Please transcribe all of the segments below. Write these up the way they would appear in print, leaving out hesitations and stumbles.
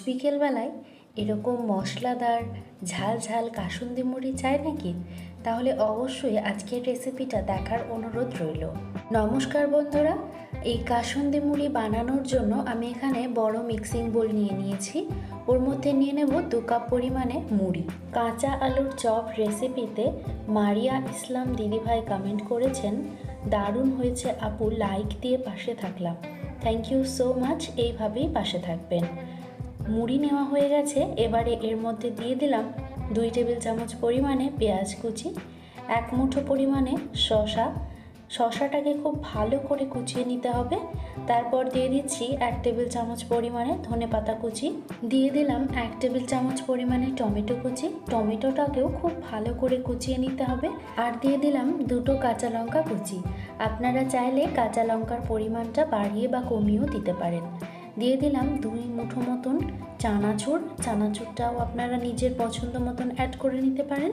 বিকেলবেলায় এরকম মশলাদার ঝাল ঝাল কাসুন্দি মুড়ি চাই নাকি? তাহলে অবশ্যই আজকের রেসিপিটা দেখার অনুরোধ রইল। নমস্কার বন্ধুরা, এই কাসুন্দি মুড়ি বানানোর জন্য আমি এখানে বড় মিক্সিং বোল নিয়ে নিয়েছি। ওর মধ্যে নিয়ে নেব 2 কাপ পরিমাণে মুড়ি। কাঁচা আলুর চপ রেসিপিতে মারিয়া ইসলাম দিদিভাই কমেন্ট করেছেন, দারুণ হয়েছে আপু, লাইক দিয়ে পাশে থাকলাম। থ্যাংক ইউ সো মাচ, এইভাবেই পাশে থাকবেন। মুড়ি নেওয়া হয়ে গেছে, এবারে এর মধ্যে দিয়ে দিলাম 2 টেবিল চামচ পরিমাণে পেঁয়াজ কুচি, 1 মুঠো পরিমাণে শশাটাকে খুব ভালো করে কুচিয়ে নিতে হবে। তারপর দিয়ে দিচ্ছি 1 টেবিল চামচ পরিমাণে ধনেপাতা কুচি, দিয়ে দিলাম 1 টেবিল চামচ পরিমাণে টমেটো কুচি, টমেটোটাকেও খুব ভালো করে কুচিয়ে নিতে হবে। আর দিয়ে দিলাম 2টো কাঁচা লঙ্কা কুচি। আপনারা চাইলে কাঁচা লঙ্কার পরিমাণটা বাড়িয়ে বা কমিয়েও দিতে পারেন। দিয়ে দিলাম 2 মুঠো মতন চানাচুরটাও আপনারা নিজের পছন্দ মতন অ্যাড করে নিতে পারেন।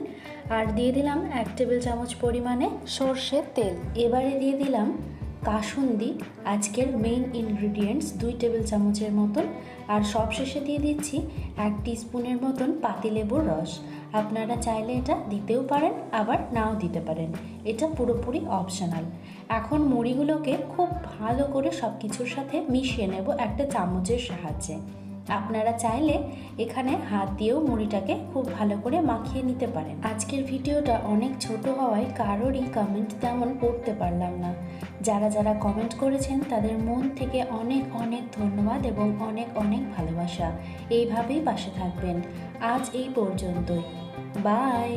আর দিয়ে দিলাম 1 টেবিল চামচ পরিমাণে সর্ষের তেল। এবারে দিয়ে দিলাম কাসুন্দি, আজকের মেইন ইনগ্রিডিয়েন্টস 2 টেবিল চামচের মতন। আর সবশেষে দিয়ে দিচ্ছি 1 টিস্পুনের মতন পাতিলেবুর রস। আপনারা চাইলে এটা দিতেও পারেন, আবার নাও দিতে পারেন, এটা পুরোপুরি অপশনাল। এখন মুড়িগুলোকে খুব ভালো করে সব কিছুর সাথে মিশিয়ে নেব একটা চামচের সাহায্যে। আপনারা চাইলে এখানে হাত দিয়েও মুড়িটাকে খুব ভালো করে মাখিয়ে নিতে পারেন। আজকের ভিডিওটা অনেক ছোট হওয়ায় কারোরই কমেন্ট তেমন পড়তে পারলাম না। যারা যারা কমেন্ট করেছেন তাদের মন থেকে অনেক অনেক ধন্যবাদ এবং অনেক অনেক ভালোবাসা। এইভাবেই পাশে থাকবেন। আজ এই পর্যন্তই, বাই।